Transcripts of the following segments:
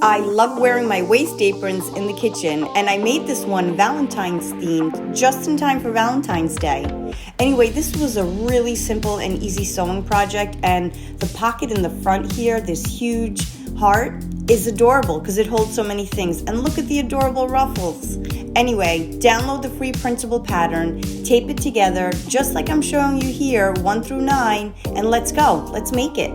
I love wearing my waist aprons in the kitchen, and I made this one Valentine's themed just in time for Valentine's Day. Anyway, this was a really simple and easy sewing project, and the pocket in the front here, this huge heart, is adorable because it holds so many things. And look at the adorable ruffles. Anyway, download the free printable pattern, tape it together just like I'm showing you here, 1 through 9, and let's go. Let's make it.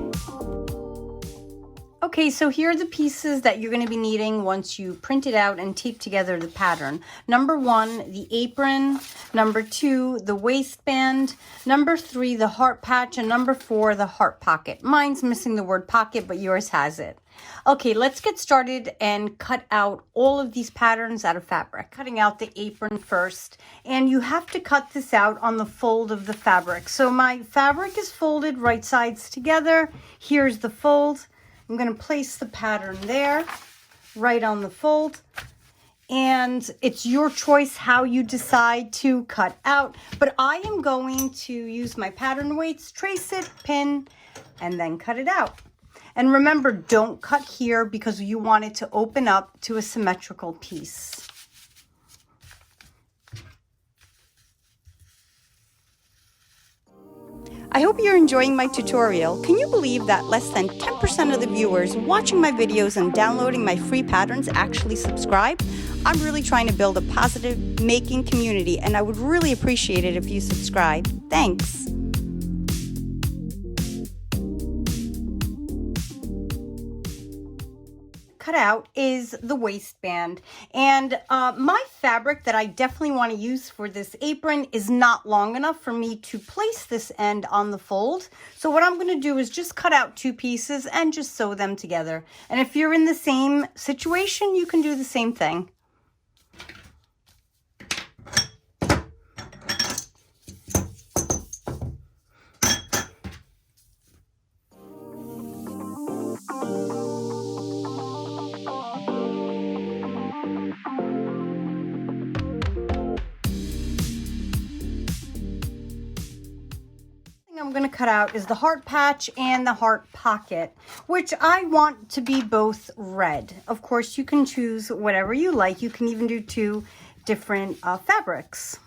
Okay, so here are the pieces that you're going to be needing once you print it out and tape together the pattern. Number 1, the apron. Number 2, the waistband. Number 3, the heart patch. And number 4, the heart pocket. Mine's missing the word pocket, but yours has it. Okay, let's get started and cut out all of these patterns out of fabric. Cutting out the apron first, and you have to cut this out on the fold of the fabric. So my fabric is folded right sides together. Here's the fold. I'm going to place the pattern there, right on the fold, and it's your choice how you decide to cut out, but I am going to use my pattern weights, trace it, pin, and then cut it out. And remember, don't cut here because you want it to open up to a symmetrical piece. I hope you're enjoying my tutorial. Can you believe that less than 10% of the viewers watching my videos and downloading my free patterns actually subscribe? I'm really trying to build a positive making community, and I would really appreciate it if you subscribe. Thanks. Cut out is the waistband, and my fabric that I definitely want to use for this apron is not long enough for me to place this end on the fold. So what I'm going to do is just cut out 2 pieces and just sew them together. And if you're in the same situation, you can do the same thing. I'm going to cut out is the heart patch and the heart pocket, which I want to be both red. Of course, you can choose whatever you like. You can even do 2 different fabrics.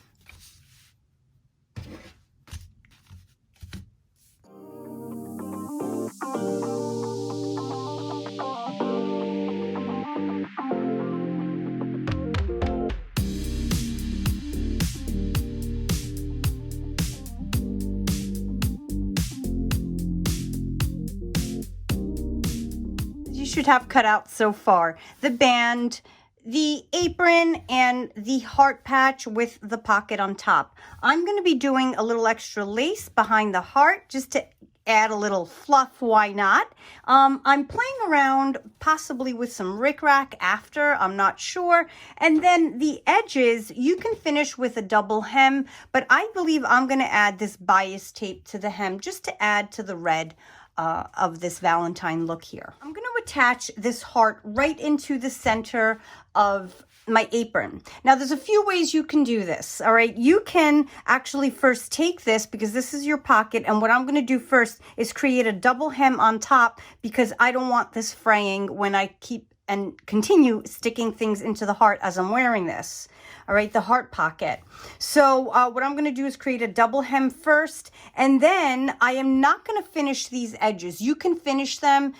Should have cut out so far the band, the apron, and the heart patch with the pocket on top. I'm going to be doing a little extra lace behind the heart just to add a little fluff. Why not? I'm playing around possibly with some rickrack after, I'm not sure. And then the edges you can finish with a double hem, but I believe I'm going to add this bias tape to the hem just to add to the red of this Valentine look here. I'm going to attach this heart right into the center of my apron. Now there's a few ways you can do this. All right, you can actually first take this because this is your pocket, and what I'm going to do first is create a double hem on top because I don't want this fraying when I keep and continue sticking things into the heart as I'm wearing this. All right, the heart pocket. So what I'm going to do is create a double hem first, and then I am not going to finish these edges. You can finish them.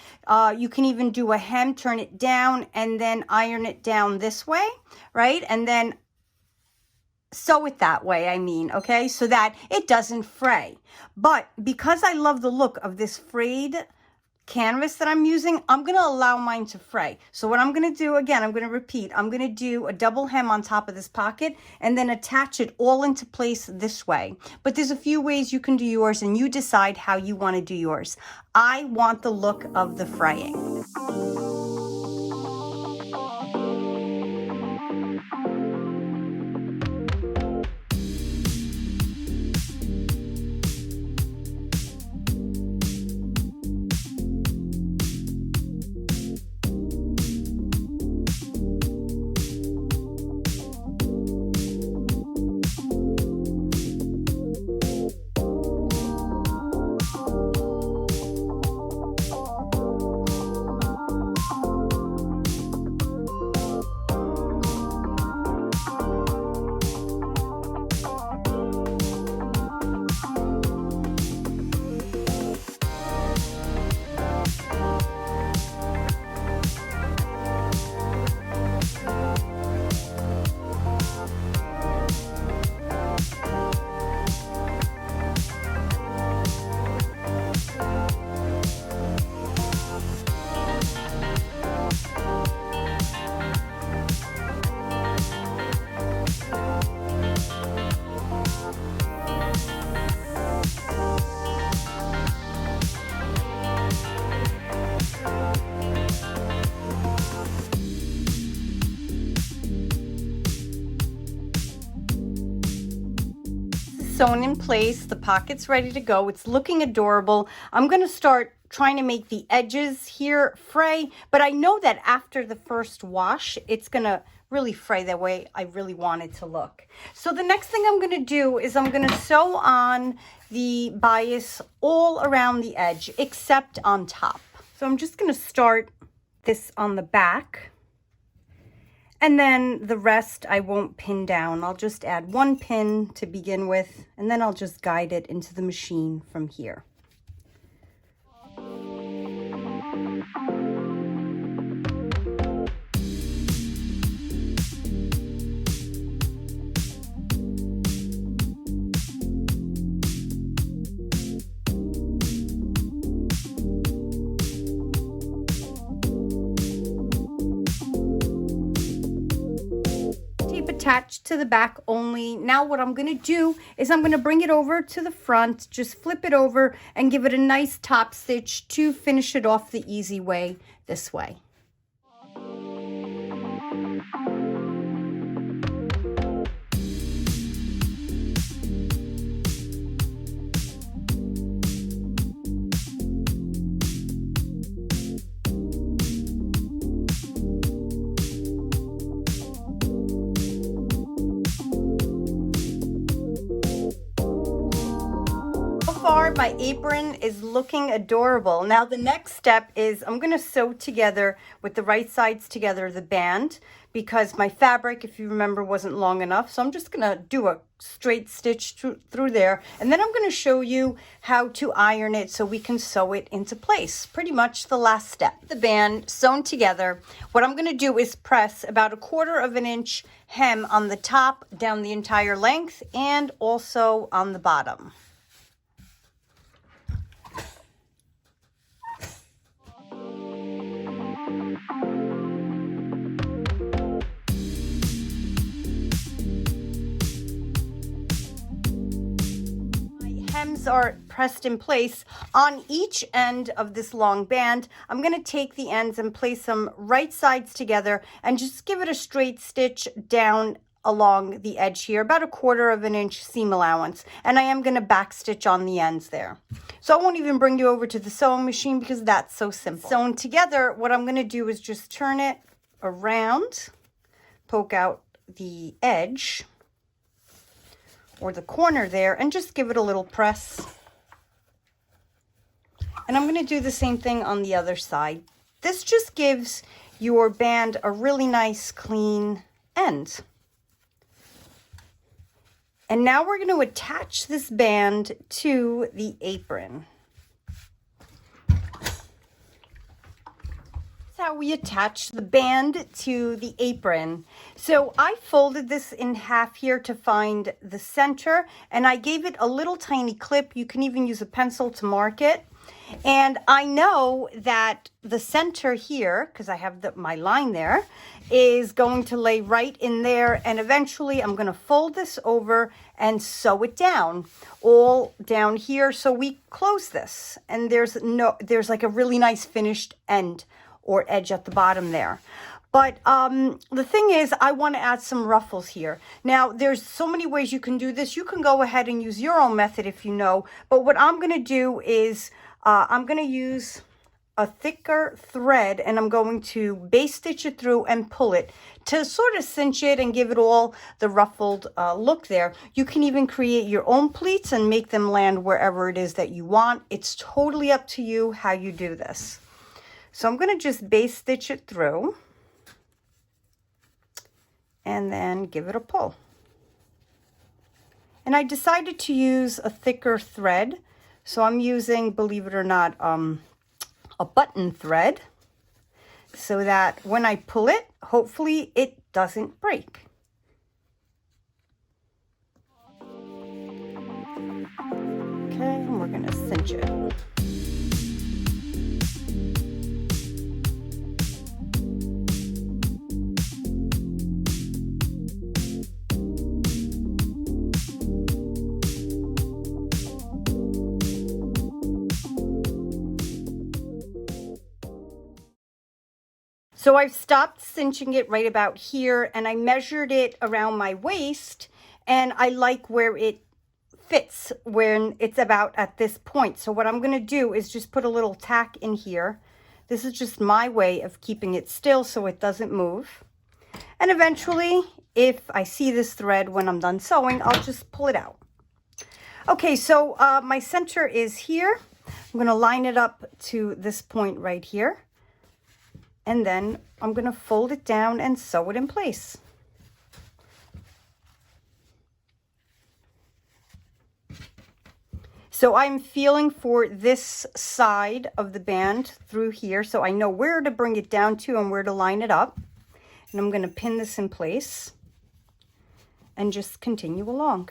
You can even do a hem, turn it down, and then iron it down this way, right? And then sew it that way, okay? So that it doesn't fray. But because I love the look of this frayed canvas that I'm using, I'm going to allow mine to fray. So what I'm going to do, again, I'm going to repeat, I'm going to do a double hem on top of this pocket and then attach it all into place this way. But there's a few ways you can do yours, and you decide how you want to do yours. I want the look of the fraying. sewn in place. The pocket's ready to go. It's looking adorable. I'm going to start trying to make the edges here fray, but I know that after the first wash, it's going to really fray the way I really want it to look. So the next thing I'm going to do is I'm going to sew on the bias all around the edge, except on top. So I'm just going to start this on the back. And then the rest I won't pin down. I'll just add one pin to begin with, and then I'll just guide it into the machine from here. Attached to the back only. Now what I'm going to do is I'm going to bring it over to the front, just flip it over and give it a nice top stitch to finish it off the easy way, this way. My apron is looking adorable. Now the next step is I'm going to sew together with the right sides together the band, because my fabric, if you remember, wasn't long enough. So I'm just going to do a straight stitch through there, and then I'm going to show you how to iron it so we can sew it into place. Pretty much the last step. The band sewn together. What I'm going to do is press about 1/4 inch hem on the top down the entire length and also on the bottom. Hems are pressed in place on each end of this long band. I'm going to take the ends and place them right sides together and just give it a straight stitch down along the edge here, about 1/4 inch seam allowance, and I am going to back stitch on the ends there. So I won't even bring you over to the sewing machine because that's so simple. Sewn together, what I'm going to do is just turn it around, poke out the edge or the corner there, and just give it a little press. And I'm going to do the same thing on the other side. This just gives your band a really nice clean end. And now we're going to attach this band to the apron. How we attach the band to the apron. So I folded this in half here to find the center, and I gave it a little tiny clip. You can even use a pencil to mark it. And I know that the center here, because I have my line there, is going to lay right in there, and eventually I'm going to fold this over and sew it down all down here. So we close this, and there's like a really nice finished end or edge at the bottom there. But the thing is, I want to add some ruffles here. Now, there's so many ways you can do this. You can go ahead and use your own method if you know. But what I'm going to do is I'm going to use a thicker thread, and I'm going to base stitch it through and pull it to sort of cinch it and give it all the ruffled look there. You can even create your own pleats and make them land wherever it is that you want. It's totally up to you how you do this. So I'm going to just base stitch it through and then give it a pull. And I decided to use a thicker thread. So I'm using, believe it or not, a button thread, so that when I pull it, hopefully it doesn't break. Okay, and we're going to cinch it. So I've stopped cinching it right about here, and I measured it around my waist, and I like where it fits when it's about at this point. So what I'm going to do is just put a little tack in here. This is just my way of keeping it still so it doesn't move. And eventually, if I see this thread when I'm done sewing, I'll just pull it out. Okay, so my center is here. I'm going to line it up to this point right here. And then I'm going to fold it down and sew it in place. So I'm feeling for this side of the band through here, so I know where to bring it down to and where to line it up. And I'm going to pin this in place and just continue along.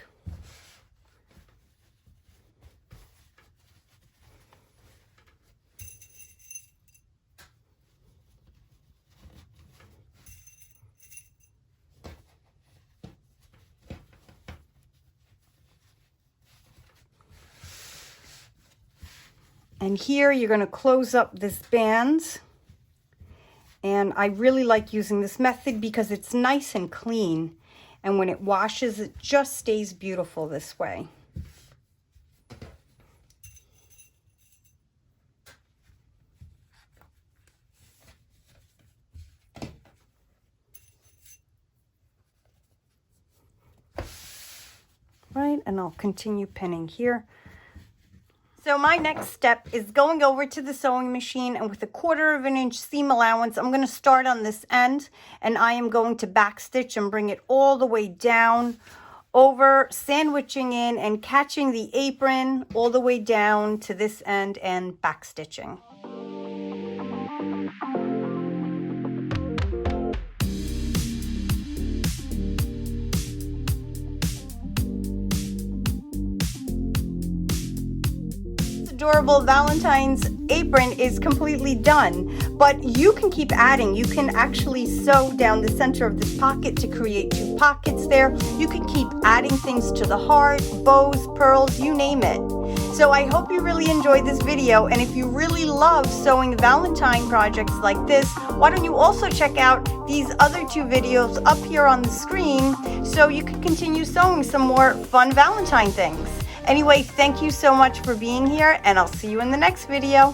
And here you're going to close up this band. And I really like using this method because it's nice and clean. And when it washes, it just stays beautiful this way. Right, and I'll continue pinning here. So my next step is going over to the sewing machine, and with a 1/4 inch seam allowance, I'm going to start on this end, and I am going to backstitch and bring it all the way down over, sandwiching in and catching the apron all the way down to this end and backstitching. Adorable Valentine's apron is completely done, but you can keep adding. You can actually sew down the center of this pocket to create 2 pockets there. You can keep adding things to the heart, bows, pearls, you name it. So I hope you really enjoyed this video, and if you really love sewing Valentine projects like this, why don't you also check out these other 2 videos up here on the screen so you can continue sewing some more fun Valentine things. Anyway, thank you so much for being here, and I'll see you in the next video.